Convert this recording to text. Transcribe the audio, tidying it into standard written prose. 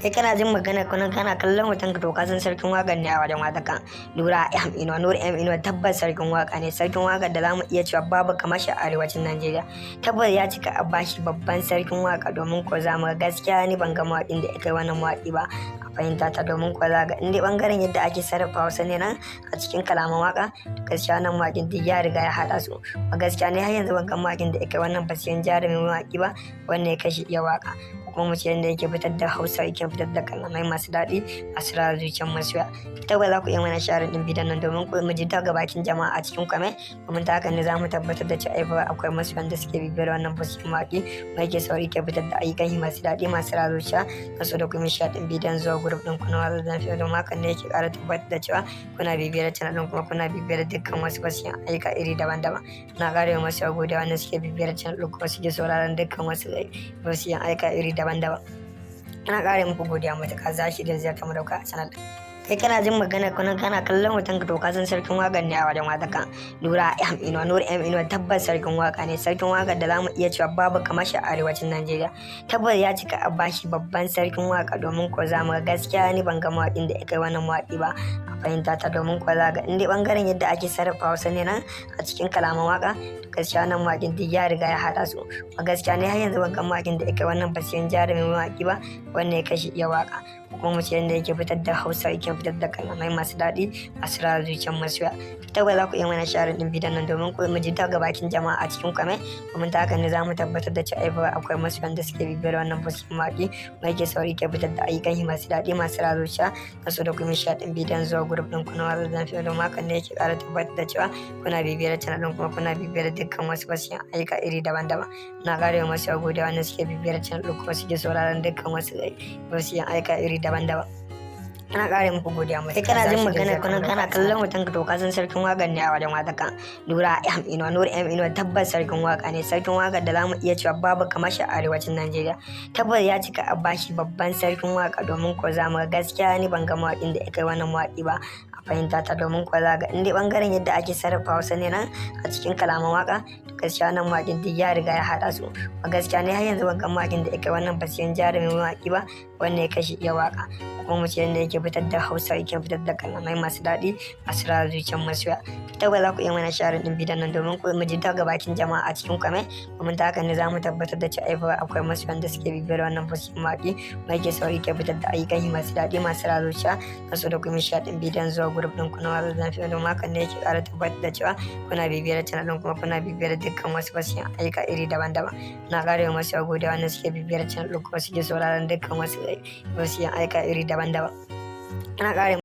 Kai kana jin magana kana kallon hoton ka to ka san sarkin waƙar ne a wajen watakan Nura M Inuwa. Nura M Inuwa tabbas sarkin waƙa ne, sarkin waƙar da zamu iya cewa babu kamar shi a arewacin Najeriya. Tabbas ya cika a bashi babban sarkin waƙa, domin ko zamu ga gaskiya ni ban ga mawaƙin da ya kai wannan mawaƙi ba a fahimta ta, domin ko za ga inda bangaren yadda ake sarrafa Hausa ne nan a cikin kalaman waƙa, gaskiya nan mawaƙin duk ya riga ya haɗa su. A gaskiya ne har yanzu ban ga mawaƙin da ya kai wannan basiyan jarumin mawaƙi ba wanda ya kashi iya waƙa, kuma mu ce yadda yake fitar da Hausa, yake fitar da kalamai masu daɗi masu rara zuciyar masoya. Tabbas za ku iya mana share ɗin bidiyon nan domin ku mu ji daga bakin jama'a a cikin kwame, domin ta haka ne za mu tabbatar da cewa akwai masoyan da suke bibiyar wannan basiyan mawaƙi mai ke sauri ke fitar da ayyukan masu daɗi masu rara zuciya. Kaso da kuma share ɗin bidiyon zuwa group ɗin kuna watsa da fiye, domin hakan ne yake ƙara tabbatar da cewa kuna bibiyar channel ɗin kuma kuna bibiyar dukkan wasu basiyan ayyuka iri daban-daban. Na ƙara wa masoya godiya wanda suke bibiyar channel ɗin kuma suke sauraron dukkan wasu basiyan ayyuka iri daban-daban. Ana ƙara muku godiya matuƙa za shi da ziyarta mu dauka a channel ɗin. Kai kana jin magana kana kallon hoton ka to ka san sarkin waƙar ne a wajen watakan Nura M Inuwa. Nura M Inuwa tabbas sarkin waƙa ne, sarkin waƙar da zamu iya cewa babu kamar shi a arewacin Najeriya. Tabbas ya cika a bashi babban sarkin waƙa, domin ko zamu ga gaskiya ni ban ga mawaƙin da ya kai wannan mawaƙi ba a fahimta ta, domin ko za ga inda bangaren yadda ake sarrafa Hausa ne nan a cikin kalaman waƙa, gaskiya nan mawaƙin duk ya riga ya haɗa su. A gaskiya ne har yanzu ban ga mawaƙin da ya kai wannan basiyan jarumin mawaƙi ba wanda ya kashi iya waƙa, kuma mu ce yadda yake fitar da Hausa, yake fitar da kalamai masu daɗi masu rara zuciyar masoya. Tabbas za ku iya mana share ɗin bidiyon nan domin ku mu ji daga bakin jama'a a cikin kwame, domin ta haka ne za mu tabbatar da cewa akwai masoyan da suke bibiyar wannan basiyan mawaƙi mai ke sauri ke fitar da ayyukan masu daɗi masu rara zuciya. Kaso da kuma share ɗin bidiyon zuwa group ɗin kuna watsa da fiye, domin hakan ne yake ƙara tabbatar da cewa kuna bibiyar channel ɗin kuma kuna bibiyar dukkan wasu basiyan ayyuka iri daban-daban. Na ƙara wa masoya godiya wanda suke bibiyar channel ɗin kuma suke sauraron dukkan wasu basiyan ayyuka iri daban-daban. Ana ƙara muku godiya mai. Kai kana jin magana kana kallon hoton ka to ka san sarkin waƙar ne a wajen watakan Nura M Inuwa. Nura M Inuwa tabbas sarkin waƙa ne, sarkin waƙar da zamu iya cewa babu kamar shi a arewacin Najeriya. Tabbas ya cika a bashi babban sarkin waƙa, domin ko zamu ga gaskiya ni ban ga mawaƙin da ya kai wannan mawaƙi ba a fahimta ta, domin ko za ga inda bangaren yadda ake sarrafa Hausa ne nan a cikin kalaman waƙa, gaskiya nan mawaƙin duk ya riga ya haɗa su. A gaskiya ne har yanzu ban ga mawaƙin da ya kai wannan basiyan jarumin mawaƙi ba wanda ya kashi iya waƙa, kuma mu ce yadda yake fitar da Hausa, yake fitar da kalamai masu daɗi masu rara zuciyar masoya. Tabbas za ku iya mana share ɗin bidiyon nan domin ku mu ji daga bakin jama'a a cikin kwame, domin ta haka ne za mu tabbatar da cewa akwai masoyan da suke bibiyar wannan basiyan mawaƙi mai ke sauri ke fitar da ayyukan masu daɗi masu rara zuciya. Kaso da kuma share ɗin bidiyon zuwa group ɗin kuna watsa da fiye, domin hakan ne yake ƙara tabbatar da cewa kuna bibiyar channel ɗin kuma kuna bibiyar dukkan wasu basiyan ayyuka iri daban-daban. Na ƙara wa masoya godiya wanda suke bibiyar channel ɗin kuma suke sauraron dukkan wasu basiyan ayyuka iri daban-daban. Ana ƙara